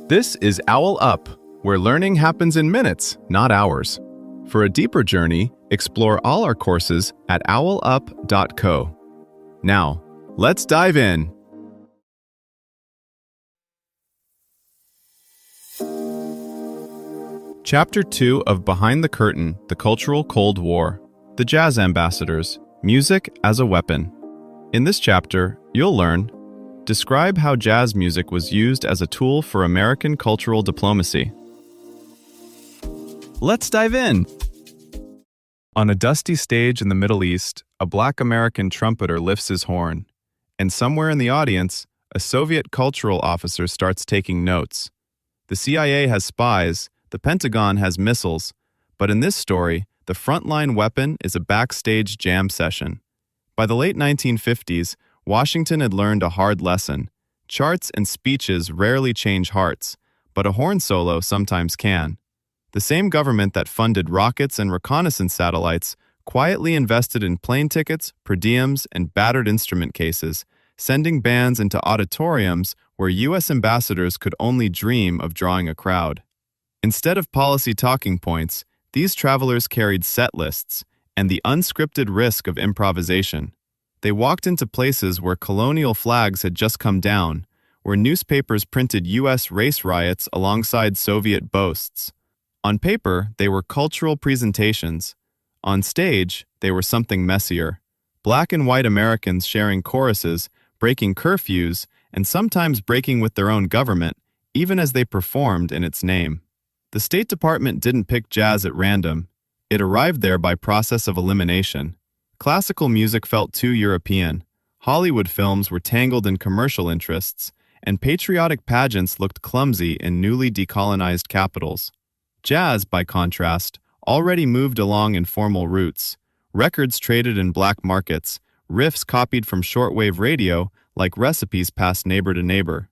This is OwlUp, where learning happens in minutes, not hours. For a deeper journey, explore all our courses at owlup.co. Now, let's dive in. Chapter 2 of Behind the Curtain, The Cultural Cold War, The Jazz Ambassadors, Music as a Weapon. In this chapter, you'll learn: describe how jazz music was used as a tool for American cultural diplomacy. Let's dive in! On a dusty stage in the Middle East, a Black American trumpeter lifts his horn, and somewhere in the audience, a Soviet cultural officer starts taking notes. The CIA has spies, the Pentagon has missiles, but in this story, the frontline weapon is a backstage jam session. By the late 1950s, Washington had learned a hard lesson. Charts and speeches rarely change hearts, but a horn solo sometimes can. The same government that funded rockets and reconnaissance satellites quietly invested in plane tickets, per diems, and battered instrument cases, sending bands into auditoriums where U.S. ambassadors could only dream of drawing a crowd. Instead of policy talking points, these travelers carried set lists and the unscripted risk of improvisation. They walked into places where colonial flags had just come down, where newspapers printed U.S. race riots alongside Soviet boasts. On paper, they were cultural presentations. On stage, they were something messier. Black and white Americans sharing choruses, breaking curfews, and sometimes breaking with their own government, even as they performed in its name. The State Department didn't pick jazz at random. It arrived there by process of elimination. Classical music felt too European. Hollywood films were tangled in commercial interests, and patriotic pageants looked clumsy in newly decolonized capitals. Jazz, by contrast, already moved along informal routes. Records traded in black markets, riffs copied from shortwave radio like recipes passed neighbor to neighbor.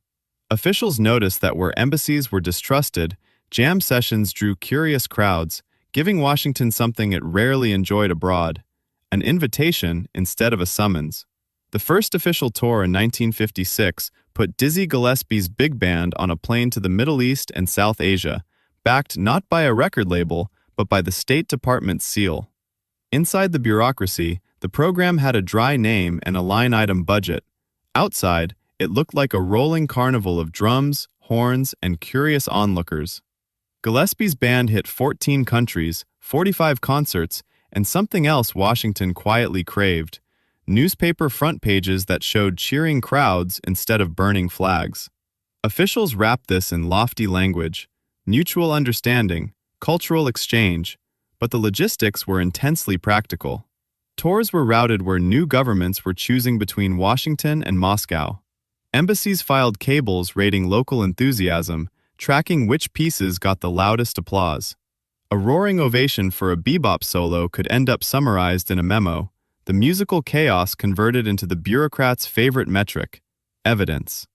Officials noticed that where embassies were distrusted, jam sessions drew curious crowds, giving Washington something it rarely enjoyed abroad: an invitation instead of a summons. The first official tour in 1956 put Dizzy Gillespie's big band on a plane to the Middle East and South Asia, backed not by a record label, but by the State Department's seal. Inside the bureaucracy, the program had a dry name and a line-item budget. Outside, it looked like a rolling carnival of drums, horns, and curious onlookers. Gillespie's band hit 14 countries, 45 concerts, and something else Washington quietly craved: newspaper front pages that showed cheering crowds instead of burning flags. Officials wrapped this in lofty language: mutual understanding, cultural exchange, but the logistics were intensely practical. Tours were routed where new governments were choosing between Washington and Moscow. Embassies filed cables rating local enthusiasm, tracking which pieces got the loudest applause. A roaring ovation for a bebop solo could end up summarized in a memo: the musical chaos converted into the bureaucrats' favorite metric: evidence.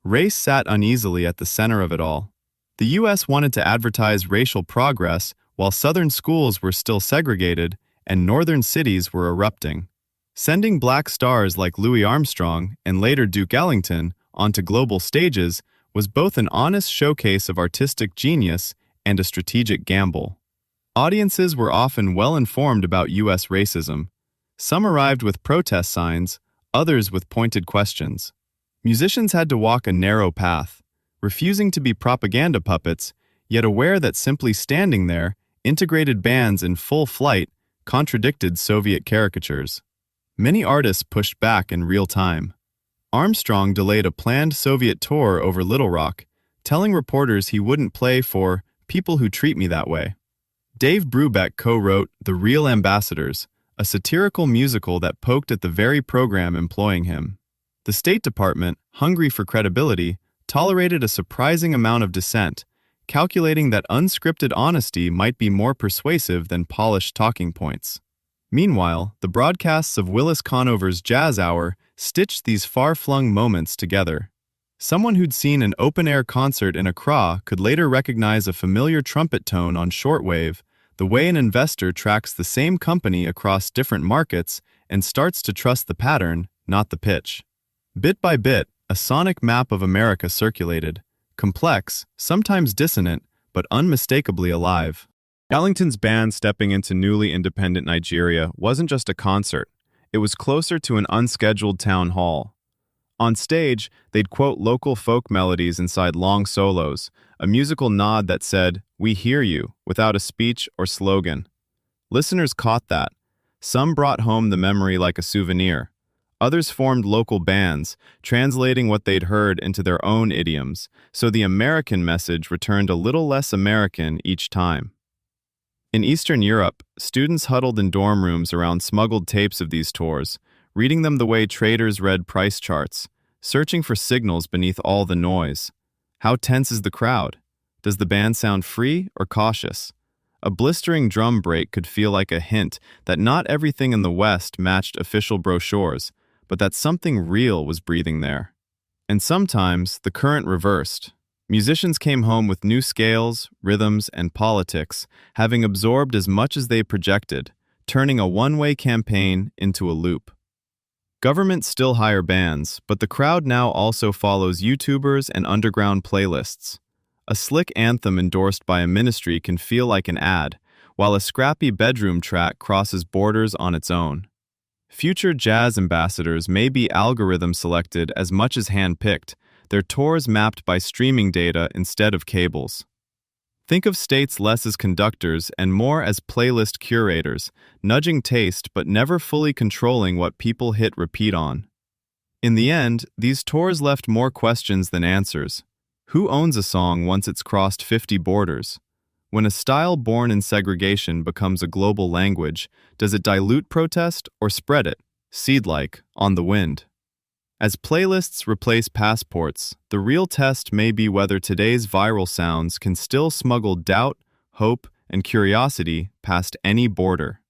Race sat uneasily at the center of it all. The U.S. wanted to advertise racial progress while Southern schools were still segregated and Northern cities were erupting. Sending black stars like Louis Armstrong and later Duke Ellington onto global stages was both an honest showcase of artistic genius and a strategic gamble. Audiences were often well informed about U.S. racism. Some arrived with protest signs, others with pointed questions. Musicians had to walk a narrow path, refusing to be propaganda puppets, yet aware that simply standing there, integrated bands in full flight, contradicted Soviet caricatures. Many artists pushed back in real time. Armstrong delayed a planned Soviet tour over Little Rock, telling reporters he wouldn't play for "people who treat me that way." Dave Brubeck co-wrote The Real Ambassadors, a satirical musical that poked at the very program employing him. The State Department, hungry for credibility, tolerated a surprising amount of dissent, calculating that unscripted honesty might be more persuasive than polished talking points. Meanwhile, the broadcasts of Willis Conover's Jazz Hour stitched these far-flung moments together. Someone who'd seen an open-air concert in Accra could later recognize a familiar trumpet tone on shortwave, the way an investor tracks the same company across different markets and starts to trust the pattern, not the pitch. Bit by bit, a sonic map of America circulated, complex, sometimes dissonant, but unmistakably alive. Ellington's band stepping into newly independent Nigeria wasn't just a concert, it was closer to an unscheduled town hall. On stage, they'd quote local folk melodies inside long solos, a musical nod that said, "We hear you," without a speech or slogan. Listeners caught that. Some brought home the memory like a souvenir. Others formed local bands, translating what they'd heard into their own idioms, so the American message returned a little less American each time. In Eastern Europe, students huddled in dorm rooms around smuggled tapes of these tours, reading them the way traders read price charts, searching for signals beneath all the noise. How tense is the crowd? Does the band sound free or cautious? A blistering drum break could feel like a hint that not everything in the West matched official brochures, but that something real was breathing there. And sometimes the current reversed. Musicians came home with new scales, rhythms, and politics, having absorbed as much as they projected, turning a one-way campaign into a loop. Governments still hire bands, but the crowd now also follows YouTubers and underground playlists. A slick anthem endorsed by a ministry can feel like an ad, while a scrappy bedroom track crosses borders on its own. Future jazz ambassadors may be algorithm-selected as much as hand-picked, their tours mapped by streaming data instead of cables. Think of states less as conductors and more as playlist curators, nudging taste but never fully controlling what people hit repeat on. In the end, these tours left more questions than answers. Who owns a song once it's crossed 50 borders? When a style born in segregation becomes a global language, does it dilute protest or spread it, seed-like, on the wind? As playlists replace passports, the real test may be whether today's viral sounds can still smuggle doubt, hope, and curiosity past any border.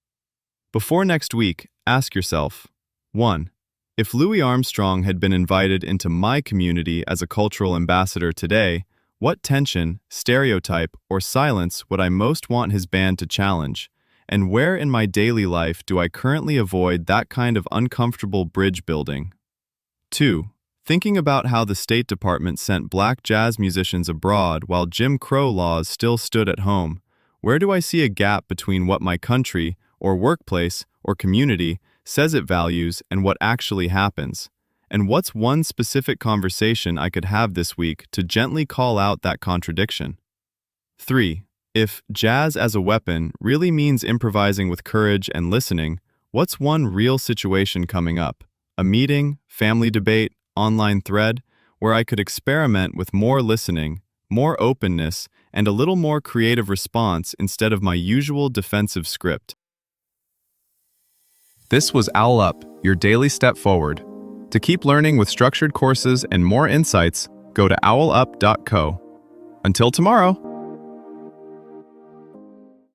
Before next week, ask yourself, 1. If Louis Armstrong had been invited into my community as a cultural ambassador today, what tension, stereotype, or silence would I most want his band to challenge? And where in my daily life do I currently avoid that kind of uncomfortable bridge building? 2. Thinking about how the State Department sent black jazz musicians abroad while Jim Crow laws still stood at home, where do I see a gap between what my country, or workplace, or community says it values and what actually happens? And what's one specific conversation I could have this week to gently call out that contradiction? 3. If jazz as a weapon really means improvising with courage and listening, what's one real situation coming up? A meeting, family debate, online thread, where I could experiment with more listening, more openness, and a little more creative response instead of my usual defensive script. This was OwlUp, your daily step forward. To keep learning with structured courses and more insights, go to owlup.co. Until tomorrow!